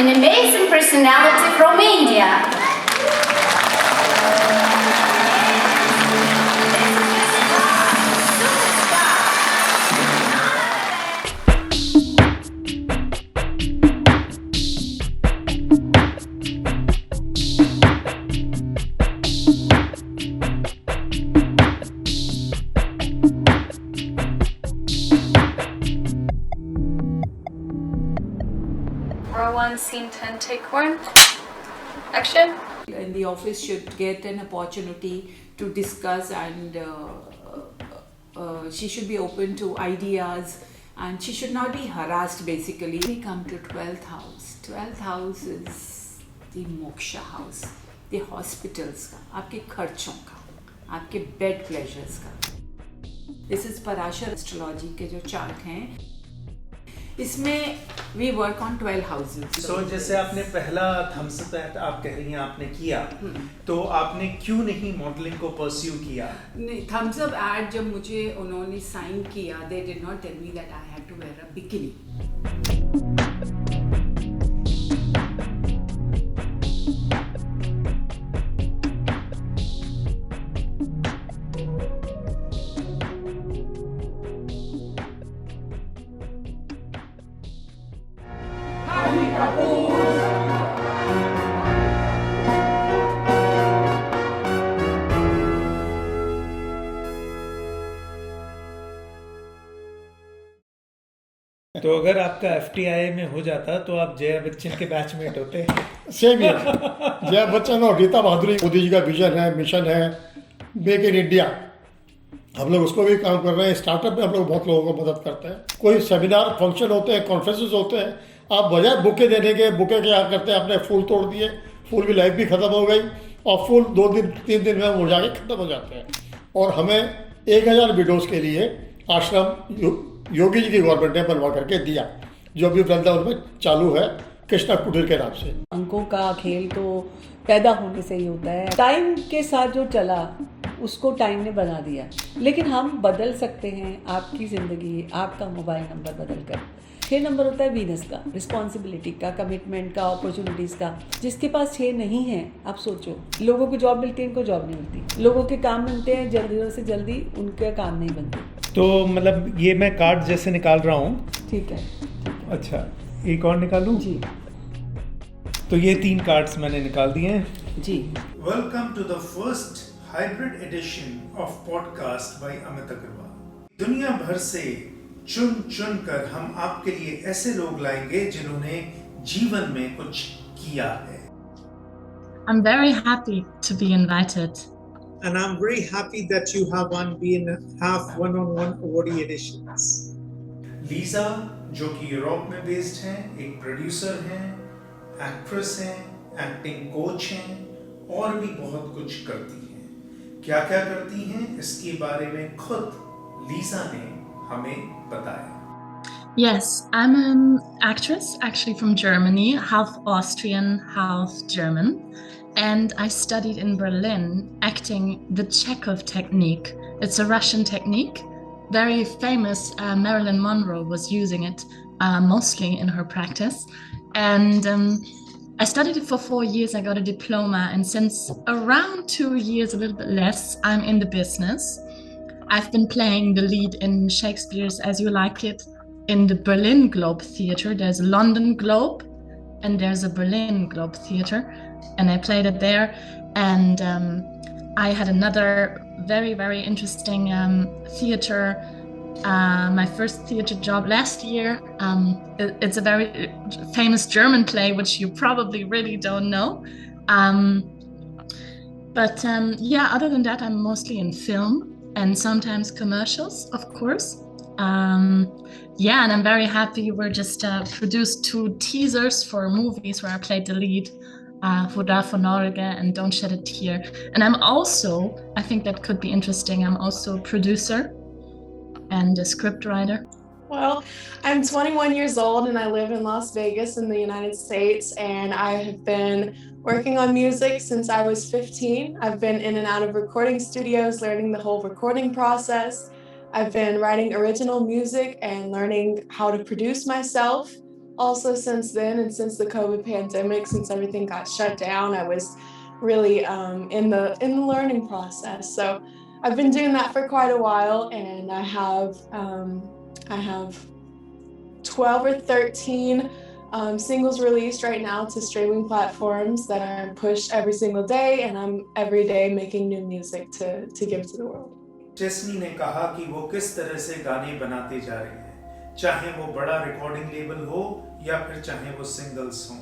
an amazing personality from India. Roll 1, scene 10, take 1. Action. In the office should get an opportunity to discuss, and she should be open to ideas, and she should not be harassed basically. We come to 12th house. 12th house is the moksha house, the hospitals का, आपके खर्चों का, आपके bed pleasures का. This is Parashar astrology के जो chart हैं, इसमें we work on 12 houses. So जैसे आपने पहला थम्स अप आप कह रही हैं आपने किया, तो आपने क्यों नहीं मॉडलिंग को परस्यू किया? नहीं, थम्स अप एड जब मुझे उन्होंने साइन किया, they did not tell me that I had to wear a bikini. तो अगर आपका एफटीआई में हो जाता तो आप जया बच्चन के बैचमेट होते? सेम है। जया बच्चन और रीता बहादुरी, मोदी जी का विजन है, मिशन है मेक इन इंडिया, हम लोग उसको भी काम कर रहे हैं। स्टार्टअप में हम लोग बहुत लोगों को मदद करते हैं। कोई सेमिनार फंक्शन होते हैं, कॉन्फ्रेंसेस होते हैं, आप बजाय बुके देने के, बुके क्या करते हैं, आपने फूल तोड़ दिए, फूल की लाइफ भी खत्म हो गई और फूल 2 दिन 3 दिन में मुरझा के खत्म हो जाते हैं। और हमें 1000 विडोज के लिए आश्रम योगी जी की गवर्नमेंट ने बनवा करके दिया, जो अभी वृंदावन में चालू है कृष्णा कुटीर के नाम से। अंकों का खेल तो पैदा होने से ही होता है। टाइम के साथ जो चला उसको टाइम ने बना दिया, लेकिन हम बदल सकते हैं आपकी ज़िंदगी, आपका मोबाइल नंबर बदल कर। 6 नंबर होता है वीनस का, रिस्पॉन्सिबिलिटी का, कमिटमेंट का, अपॉर्चुनिटीज़ का। जिसके पास 6 नहीं है, आप सोचो, लोगों को जॉब मिलती है, इनको जॉब नहीं मिलती। लोगों के काम बनते हैं जल्दी से जल्दी, उनके काम नहीं बनते। तो मतलब ये मैं कार्ड जैसे निकाल रहा हूँ, ठीक है। अच्छा एक और निकालूं? जी। तो ये 3 कार्ड्स मैंने निकाल दिए हैं जी। Welcome to the first hybrid edition of podcast by Amit Agarwal. दुनिया भर से चुन कर हम आपके लिए ऐसे लोग लाएंगे जिन्होंने जीवन में कुछ किया है। I'm very happy to be invited. And I'm very happy that you have one-on-one awardee editions. Lisa जो कि यूरोप में बेस्ड हैं, एक प्रोड्यूसर हैं, एक्ट्रेस हैं, एक्टिंग कोच हैं और भी बहुत कुछ करती हैं। क्या क्या करती हैं इसके बारे में खुद लीजा ने हमें बताया। Yes, I'm an actress actually from Germany, half Austrian, half German. And I studied in Berlin acting the Chekhov technique. It's a Russian technique, very famous. Marilyn Monroe was using it mostly in her practice. And I studied it for 4 years. I got a diploma. And since around 2 years, a little bit less, I'm in the business. I've been playing the lead in Shakespeare's As You Like It in the Berlin Globe Theatre. There's a London Globe and there's a Berlin Globe Theatre. And I played it there, and I had another very, very interesting theater, my first theater job last year. It's a very famous German play, which you probably really don't know. But yeah, other than that, I'm mostly in film and sometimes commercials, of course. Yeah, and I'm very happy. We're just produced 2 teasers for movies where I played the lead. For Norge and Don't Shed a Tear. And I'm also, I think that could be interesting, I'm also a producer and a script writer. Well, I'm 21 years old and I live in Las Vegas in the United States, and I have been working on music since I was 15. I've been in and out of recording studios, learning the whole recording process. I've been writing original music and learning how to produce myself. also since then, and since the COVID pandemic, since everything got shut down, I was really in the learning process. So I've been doing that for quite a while, and I have 12 or 13 singles released right now to streaming platforms that are pushed every single day, and I'm every day making new music to give to the world. चेस्नी ने कहा कि वो किस तरह से गाने बनाते जा रहे हैं, चाहे वो बड़ा रिकॉर्डिंग लेबल हो या फिर चाहे वो सिंगल्स हों,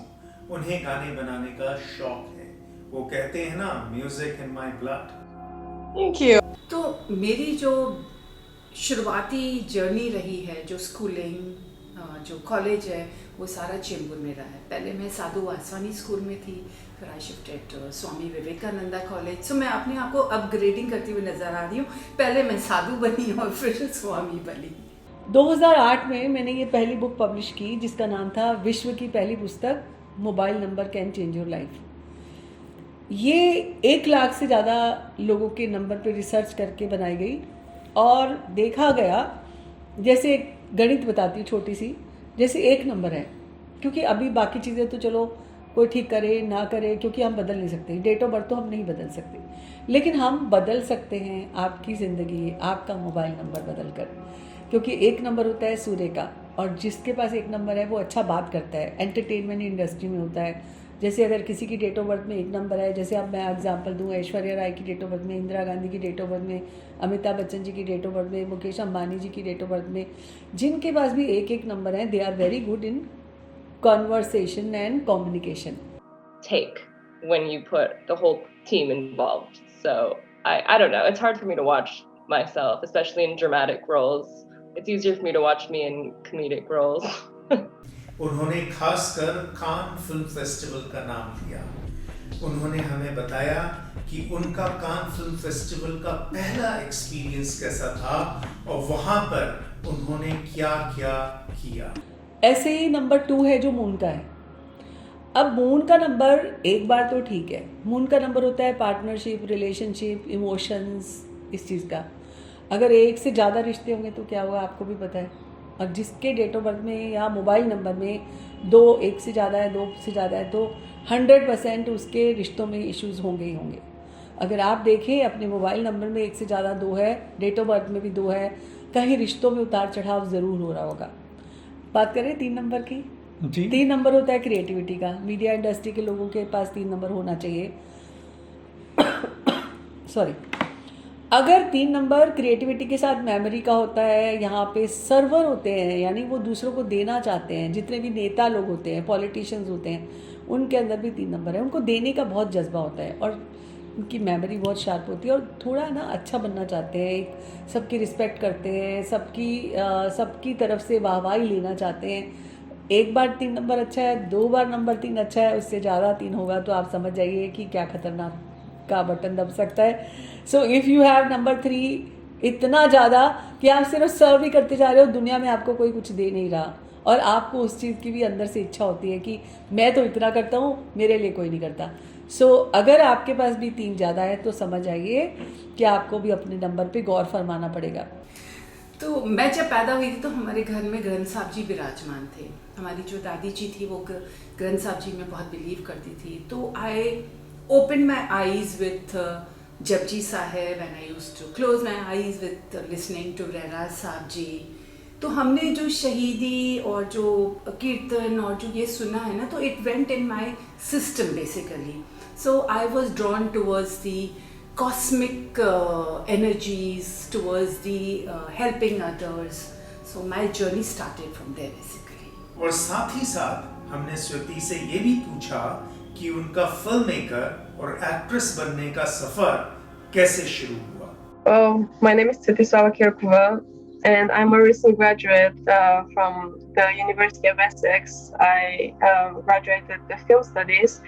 उन्हें गाने बनाने का शौक है। वो कहते हैं ना, music in my blood. Thank you. तो मेरी जो शुरुआती जर्नी रही है, जो स्कूलिंग, जो कॉलेज है, वो सारा चेंबूर में रहा है। पहले मैं साधु वासवानी स्कूल में थी, फिर I shifted Swami Vivekananda college. So मैं अपने आप को अपग्रेडिंग करती हुई नजर आ रही हूँ। पहले मैं साधु बनी और फिर स्वामी बनी। 2008 में मैंने ये पहली बुक पब्लिश की, जिसका नाम था विश्व की पहली पुस्तक mobile number can change your life. ये 1 लाख से ज़्यादा लोगों के नंबर पे रिसर्च करके बनाई गई और देखा गया, जैसे गणित बताती हूँ छोटी सी, जैसे एक नंबर है, क्योंकि अभी बाकी चीज़ें तो चलो कोई ठीक करे ना करे, क्योंकि हम बदल नहीं सकते, डेट ऑफ बर्थ तो हम नहीं बदल सकते, लेकिन हम बदल सकते हैं आपकी ज़िंदगी, आपका मोबाइल नंबर बदल कर। क्योंकि एक नंबर होता है सूर्य का, और जिसके पास एक नंबर है वो अच्छा बात करता है। एंटरटेनमेंट इंडस्ट्री में होता है, जैसे अगर किसी की डेट ऑफ बर्थ में एक नंबर है, जैसे अब मैं एग्जांपल दूँ, ऐश्वर्या राय की डेट ऑफ बर्थ में, इंदिरा गांधी की डेट ऑफ बर्थ में, अमिताभ बच्चन जी की डेट ऑफ बर्थ में, मुकेश अंबानी जी की डेट ऑफ बर्थ में, जिनके पास भी एक एक नंबर है, they are very good in conversation and communication. Take when you put the whole team involved. So I don't know, it's hard for me to watch myself, especially in dramatic roles. It's easier for me to watch me in comedic roles. उन्होंने खासकर Cannes film festival का नाम लिया। उन्होंने हमें बताया कि उनका कान फिल्म फेस्टिवल का पहला एक्सपीरियंस कैसा था और वहां पर उन्होंने क्या-क्या किया। ऐसे ही नंबर 2 है जो मून का है। अब मून का नंबर एक बार तो ठीक है, मून का नंबर होता है पार्टनरशिप, रिलेशनशिप, इमोशंस, इस चीज़ का। अगर एक से ज़्यादा रिश्ते होंगे तो क्या होगा आपको भी पता है। और जिसके डेट ऑफ बर्थ में या मोबाइल नंबर में 2 एक से ज़्यादा है, 2 से ज़्यादा है, तो 100% उसके रिश्तों में इश्यूज़ होंगे ही होंगे। अगर आप देखें अपने मोबाइल नंबर में 1 से ज़्यादा 2 है, डेट ऑफ बर्थ में भी 2 है, कहीं रिश्तों में उतार चढ़ाव ज़रूर हो रहा होगा। बात करें 3 नंबर की, 3 नंबर होता है क्रिएटिविटी का। मीडिया इंडस्ट्री के लोगों के पास 3 नंबर होना चाहिए। सॉरी, अगर 3 नंबर क्रिएटिविटी के साथ मेमोरी का होता है, यहाँ पे सर्वर होते हैं, यानी वो दूसरों को देना चाहते हैं। जितने भी नेता लोग होते हैं, पॉलिटिशियंस होते हैं, उनके अंदर भी 3 नंबर है। उनको देने का बहुत जज्बा होता है और उनकी मेमोरी बहुत शार्प होती है और थोड़ा ना अच्छा बनना चाहते हैं, सबकी रिस्पेक्ट करते हैं, सबकी तरफ से वाहवाही लेना चाहते हैं। एक बार 3 नंबर अच्छा है, 2 बार नंबर 3 अच्छा है, उससे ज़्यादा 3 होगा तो आप समझ जाइए कि क्या खतरनाक का बटन दब सकता है। So if you have number 3 इतना ज़्यादा कि आप सिर्फ सर्व ही करते जा रहे हो, दुनिया में आपको कोई कुछ दे नहीं रहा, और आपको उस चीज़ की भी अंदर से इच्छा होती है कि मैं तो इतना करता हूँ, मेरे लिए कोई नहीं करता। सो अगर आपके पास भी 3 ज़्यादा है तो समझ आइए कि आपको भी अपने नंबर पे गौर फरमाना पड़ेगा। तो मैं जब पैदा हुई थी तो हमारे घर में ग्रंथ साहब जी विराजमान थे। हमारी जो दादी जी थी वो ग्रंथ साहब जी में बहुत बिलीव करती थी। तो I open my eyes with Japji Sahib and I used to close my eyes with listening to Rehras Sahib ji. तो हमने जो शहीदी और जो कीर्तन और जो ये सुना है ना, तो it went in my system basically. So I was drawn towards the cosmic energies, towards the helping others. So my journey started from there basically. और साथ ही साथ हमने श्रुति से ये भी पूछा कि उनका फिल्म मेकर और एक्ट्रेस बनने का सफर कैसे शुरू हुआ। My name is Svetislava Kirkova and I'm a recent graduate from the University of Essex. I graduated the film studies.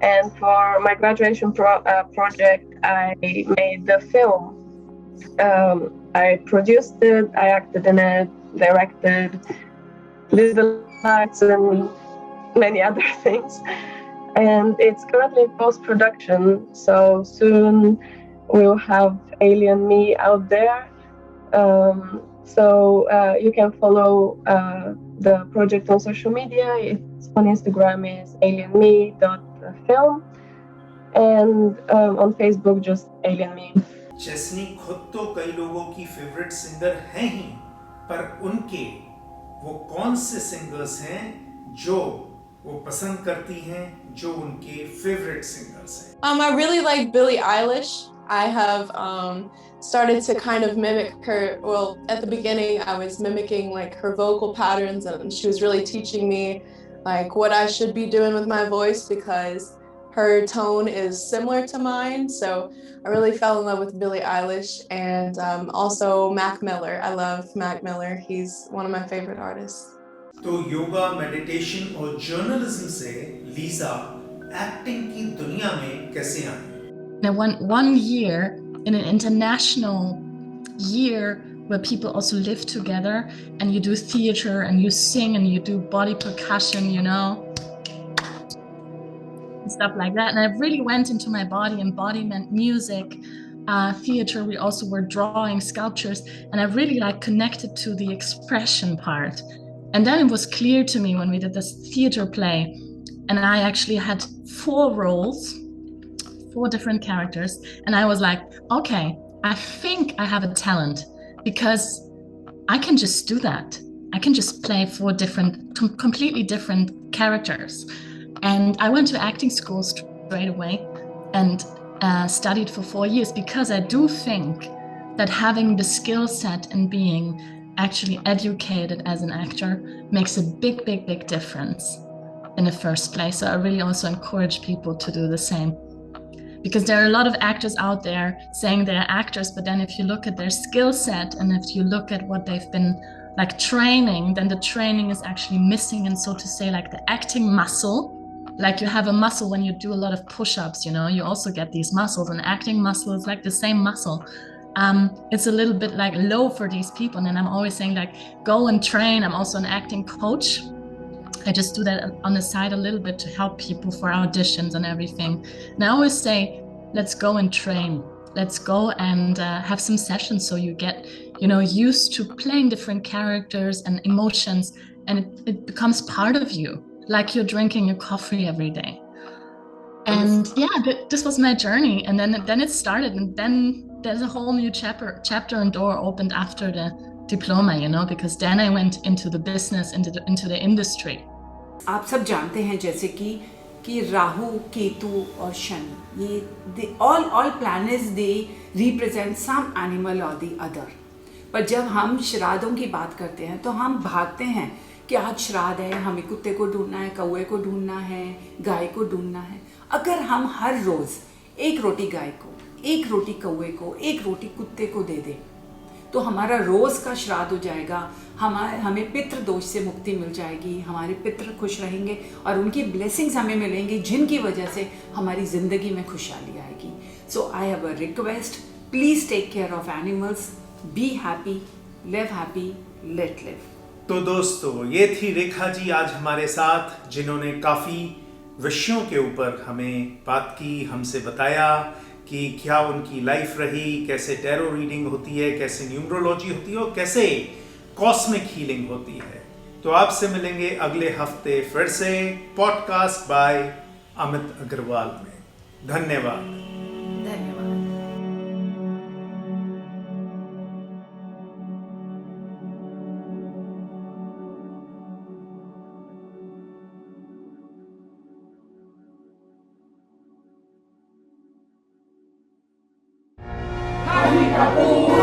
And for my graduation project, I made the film. I produced it, I acted in it, directed, did the lights and many other things. And it's currently in post-production, so soon we'll have Alien Me out there. So you can follow the project on social media. It's on Instagram is alienme.film, and on Facebook just alienme. चेस्नी खुद तो कई लोगों की favourite singer हैं ही, पर उनके वो कौन से सिंगर्स हैं जो वो पसंद करती हैं, जो उनके फेवरेट सिंगर्स हैं? I really like Billie Eilish. I have started to kind of mimic her. Well, at the beginning, I was mimicking like her vocal patterns, and she was really teaching me like what I should be doing with my voice because her tone is similar to mine. So I really fell in love with Billie Eilish, and also Mac Miller. I love Mac Miller. He's one of my favorite artists. तो yoga, meditation और journalism से Lisa acting की दुनिया में कैसे आई? Now, one year in an international year where people also live together and you do theater and you sing and you do body percussion, you know, and stuff like that. And I really went into my body, embodiment, music, theater. We also were drawing sculptures, and I really like connected to the expression part. And then it was clear to me when we did this theater play, and I actually had 4 roles, 4 different characters, and I was like, okay, I think I have a talent because I can just do that. I can just play 4 different, completely different characters. And I went to acting school straight away and studied for 4 years because I do think that having the skill set and being actually educated as an actor makes a big, big, big difference in the first place. So I really also encourage people to do the same. Because there are a lot of actors out there saying they're actors, but then if you look at their skill set and if you look at what they've been like training, then the training is actually missing. And so to say, like the acting muscle, like you have a muscle when you do a lot of push-ups, you know, you also get these muscles, and acting muscle is like the same muscle. It's a little bit like low for these people. And I'm always saying like, go and train. I'm also an acting coach. I just do that on the side a little bit to help people for auditions and everything. And I always say, let's go and train. Let's go and have some sessions so you get, you know, used to playing different characters and emotions, and it becomes part of you, like you're drinking your coffee every day. And yeah, this was my journey. And then it started, and then there's a whole new chapter and door opened after the diploma, you know, because then I went into the business, into the industry. आप सब जानते हैं जैसे कि राहु, केतु और शनि, ये all planets they represent some animal or the other. पर जब हम श्राद्धों की बात करते हैं तो हम भागते हैं कि आज श्राद्ध है, हमें कुत्ते को ढूंढना है, कौवे को ढूंढना है, गाय को ढूंढना है. अगर हम हर रोज 1 रोटी गाय को, 1 रोटी कौवे को, 1 रोटी कुत्ते को दे दें, तो हमारा रोज का श्राद्ध हो जाएगा. हमें पितृ दोष से मुक्ति मिल जाएगी, हमारे पितृ खुश रहेंगे और उनकी ब्लेसिंग्स हमें मिलेंगी, जिनकी वजह से हमारी ज़िंदगी में खुशहाली आएगी. So I have a request, please take care of animals, be happy, live happy, let live. तो दोस्तों, ये थी रेखा जी आज हमारे साथ, जिन्होंने काफ़ी विषयों के ऊपर हमें बात की, हमसे बताया कि क्या उनकी लाइफ रही, कैसे टैरो रीडिंग होती है, कैसे न्यूमरोलॉजी होती है और कैसे कॉस्मिक हीलिंग होती है. तो आपसे मिलेंगे अगले हफ्ते फिर से पॉडकास्ट बाय अमित अग्रवाल में. धन्यवाद. Kapoor!